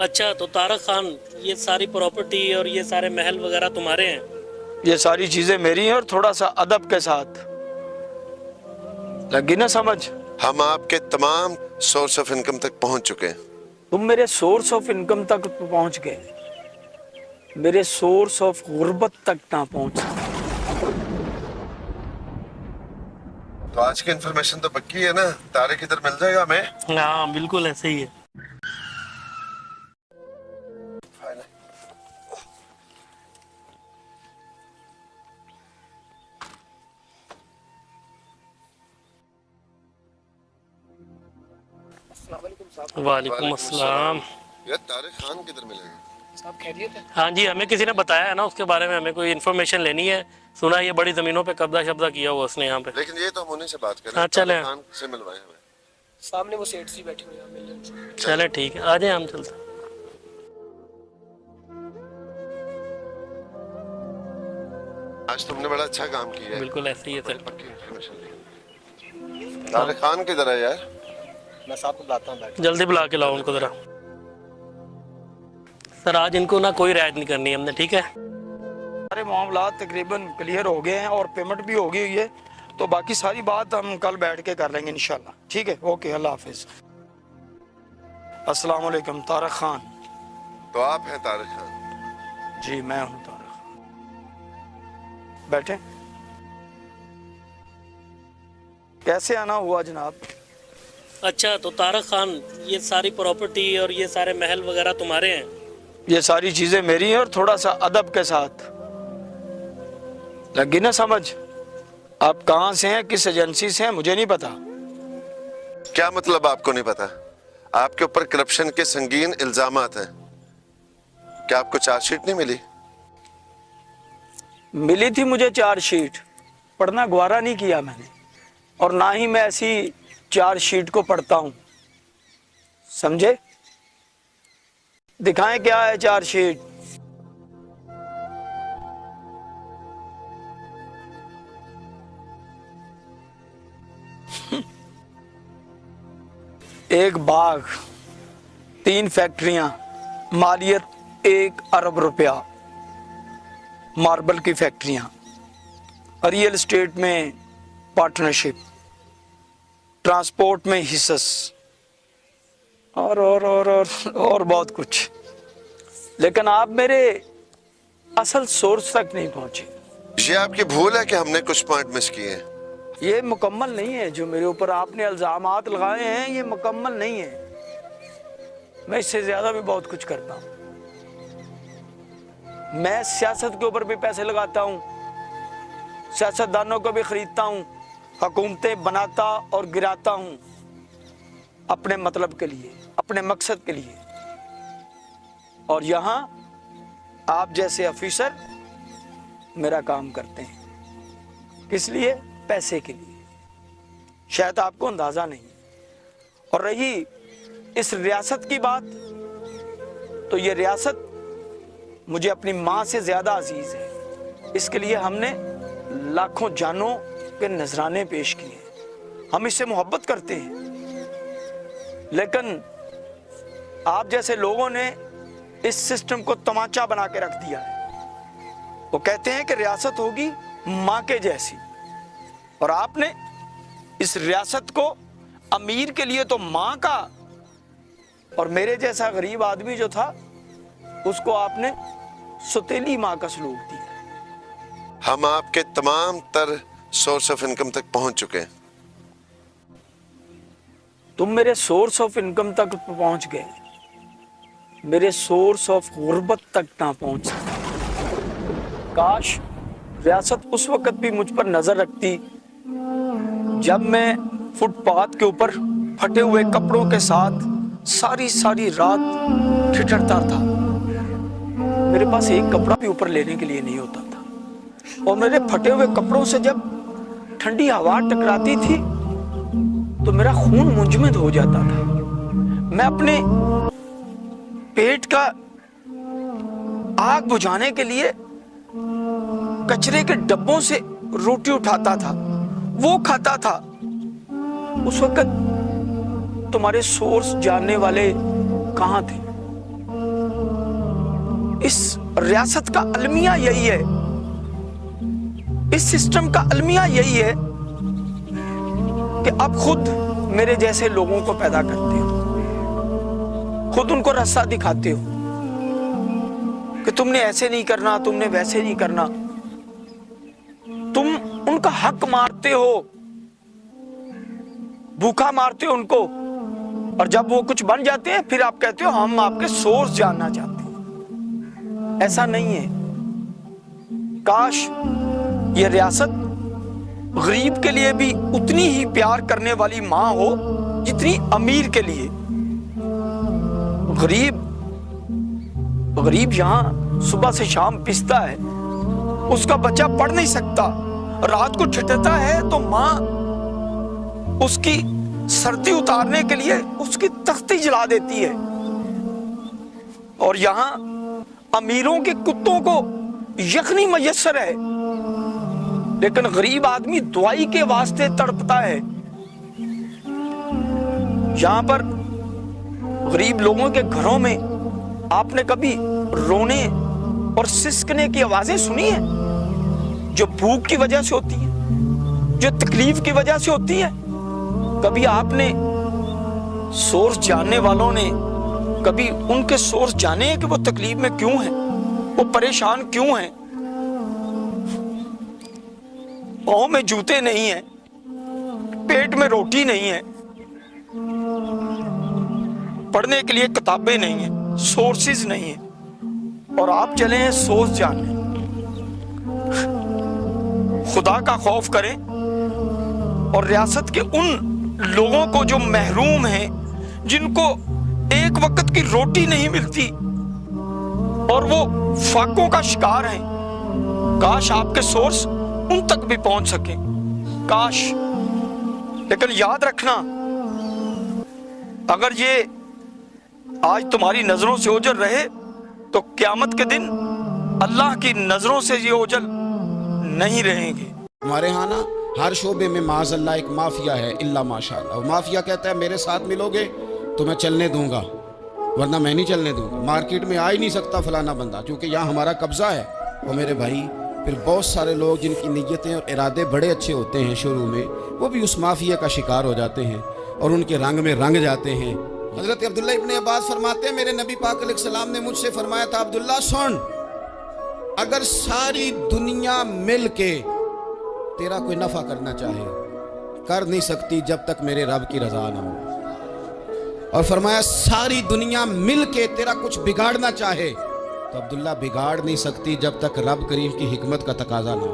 अच्छा, तो तारक खान, ये सारी प्रॉपर्टी और ये सारे महल वगैरह तुम्हारे हैं? ये सारी चीजें मेरी हैं और थोड़ा सा अदब के साथ। लगी ना समझ? हम आपके तमाम सोर्स ऑफ इनकम तक पहुंच चुके हैं। तुम मेरे सोर्स ऑफ इनकम तक पहुंच गए, मेरे सोर्स ऑफ गुर्बत तक ना पहुंच सके। तो आज की इन्फॉर्मेशन तो पक्की है ना? तारिक इधर मिल जाएगा हमें? हाँ, बिल्कुल ऐसे ही है। वालेकुम अस्सलाम। यार तारिक खान किधर मिलेगा? साहब खैरियत है? हाँ जी, हमें किसी ने बताया है ना उसके बारे में, हमें कोई इन्फॉर्मेशन लेनी है। सुना ये बड़ी ज़मीनों पे कब्जा शब्जा किया हुआ उसने यहाँ पे। लेकिन ये तो हम उन्हीं से बात करें। हाँ, चलें। तारिक खान से मिलवाएं हमें। सामने वो सेठ सी बैठी हुई है, मिल जाए। चले ठीक है, आ जाए, हम चलते हैं। आज तुमने बड़ा अच्छा काम किया है। बिल्कुल ऐसे ही है सर। पक्की इन्फॉर्मेशन दी। तारिक खान किधर है यार? मैं साहब को बुलाता हूँ बैठ। जल्दी बुला के लाओ उनको ज़रा। सर आज इनको ना कोई रियायत नहीं करनी हमने, ठीक है? सारे मामलात तकरीबन क्लियर हो गए हैं और पेमेंट भी हो गई हुई है, तो बाकी सारी बात हम कल बैठ के कर लेंगे इंशाल्लाह। ठीक है, ओके, अल्लाह हाफिज। अस्सलाम वालेकुम तारक खान। तो आप हैं तारिक खान? जी मैं हूँ तारक खान। बैठे। कैसे आना हुआ जनाब? अच्छा, तो तारक खान, ये सारी प्रॉपर्टी और ये सारे महल वगैरह तुम्हारे हैं? ये सारी चीजें मेरी हैं और थोड़ा सा अदब के साथ। लगी ना समझ? आप कहाँ से हैं, किस एजेंसी से हैं, मुझे नहीं पता। क्या मतलब आपको नहीं पता? आपके ऊपर करप्शन के संगीन इल्जामात हैं। क्या आपको चार्जशीट नहीं मिली? मिली थी मुझे चार्जशीट, पढ़ना गवारा नहीं किया मैंने, और ना ही मैं ऐसी चार्जशीट को पढ़ता हूं, समझे? दिखाएं क्या है चार्जशीट। एक बाग, 3 फैक्ट्रियां, मालियत 1 अरब रुपया, मार्बल की फैक्ट्रियां, रियल एस्टेट में पार्टनरशिप, ट्रांसपोर्ट में हिस्सस, और बहुत कुछ। लेकिन आप मेरे असल सोर्स तक नहीं पहुंचे। ये आपकी भूल है कि हमने कुछ पॉइंट मिस किए हैं। ये मुकम्मल नहीं है, जो मेरे ऊपर आपने इल्जामात लगाए हैं ये मुकम्मल नहीं है। मैं इससे ज्यादा भी बहुत कुछ करता हूं। मैं सियासत के ऊपर भी पैसे लगाता हूं, सियासतदानों को भी खरीदता हूं, हुकूमतें बनाता और गिराता हूं अपने मतलब के लिए, अपने मकसद के लिए। और यहां आप जैसे ऑफिसर मेरा काम करते हैं, किस लिए? पैसे के लिए। शायद आपको अंदाजा नहीं। और रही इस रियासत की बात, तो ये रियासत मुझे अपनी मां से ज्यादा अजीज है। इसके लिए हमने लाखों जानों के नजराने पेश किए। हम इससे मोहब्बत करते हैं, लेकिन आप जैसे लोगों ने इस सिस्टम को तमाचा बना के रख दिया है। वो कहते हैं कि रियासत होगी मां के जैसी, और आपने इस रियासत को अमीर के लिए तो मां का, और मेरे जैसा गरीब आदमी जो था उसको आपने सुतीली मां का सलूक दिया। हम आपके तमाम तर सोर्स ऑफ इनकम तक पहुंच चुके हैं। तुम मेरे सोर्स ऑफ इनकम तक पहुंच गए, मेरे सोर्स ऑफ गुर्बत तक ना पहुंच सके। काश रियासत उस वक्त भी मुझ पर नजर रखती जब मैं फुटपाथ के ऊपर फटे हुए कपड़ों के साथ सारी रात ठिठुरता था। मेरे पास एक कपड़ा भी ऊपर लेने के लिए नहीं होता था, और मेरे फटे हुए कपड़ों से जब ठंडी हवा टकराती थी तो मेरा खून मुंजमद हो जाता था। मैं अपने पेट का आग बुझाने के लिए कचरे के डब्बों से रोटी उठाता था, वो खाता था। उस वक्त तुम्हारे सोर्स जानने वाले कहाँ थे? इस रियासत का अलमिया यही है, इस सिस्टम का अलमिया यही है कि आप खुद मेरे जैसे लोगों को पैदा करते हो, खुद उनको रास्ता दिखाते हो कि तुमने ऐसे नहीं करना, तुमने वैसे नहीं करना। तुम उनका हक मारते हो, भूखा मारते हो उनको, और जब वो कुछ बन जाते हैं फिर आप कहते हो हम आपके सोर्स जानना चाहते हैं। ऐसा नहीं है। काश ये रियासत गरीब के लिए भी उतनी ही प्यार करने वाली माँ हो जितनी अमीर के लिए। गरीब यहाँ सुबह से शाम पिसता है, उसका बच्चा पढ़ नहीं सकता, रात को छिटता है तो माँ उसकी सर्दी उतारने के लिए उसकी तख्ती जला देती है। और यहाँ अमीरों के कुत्तों को यखनी मयस्सर है, लेकिन गरीब आदमी दवाई के वास्ते तड़पता है। यहां पर गरीब लोगों के घरों में आपने कभी रोने और सिसकने की आवाजें सुनी है, जो भूख की वजह से होती है, जो तकलीफ की वजह से होती है? कभी आपने सोर्स जानने वालों ने कभी उनके सोर्स जाने हैं कि वो तकलीफ में क्यों हैं, वो परेशान क्यों हैं? पाँव में जूते नहीं है, पेट में रोटी नहीं है, पढ़ने के लिए किताबें नहीं है, सोर्सेज नहीं है, और आप चले हैं सोर्स जानने। खुदा का खौफ करें और रियासत के उन लोगों को जो महरूम हैं, जिनको एक वक्त की रोटी नहीं मिलती और वो फाकों का शिकार हैं, काश आपके सोर्स उन तक भी पहुंच सके, काश। लेकिन याद रखना, अगर ये आज तुम्हारी नजरों से ओझल रहे तो क़यामत के दिन अल्लाह की नजरों से ये ओझल नहीं रहेंगे। हमारे यहाँ ना हर शोबे में माज़अल्लाह एक माफिया है, इल्ला माशाअल्लाह। वो माफिया कहता है मेरे साथ मिलोगे तो मैं चलने दूंगा, वरना मैं नहीं चलने दूंगा। मार्केट में आ ही नहीं सकता फलाना बंदा, क्योंकि यहाँ हमारा कब्जा है। और मेरे भाई, फिर बहुत सारे लोग जिनकी नीयतें और इरादे बड़े अच्छे होते हैं शुरू में, वो भी उस माफिया का शिकार हो जाते हैं और उनके रंग में रंग जाते हैं। हज़रत अब्दुल्ला इब्न अब्बास फरमाते हैं, मेरे नबी पाक अलैहिस्सलाम ने मुझसे फरमाया था, अब्दुल्ला सुन, अगर सारी दुनिया मिल के तेरा कोई नफ़ा करना चाहे, कर नहीं सकती जब तक मेरे रब की रज़ा ना हो। और फरमाया सारी दुनिया मिल के तेरा कुछ बिगाड़ना चाहे तो अब्दुल्ला बिगाड़ नहीं सकती जब तक रब करीम की हिकमत का तकाजा ना हो।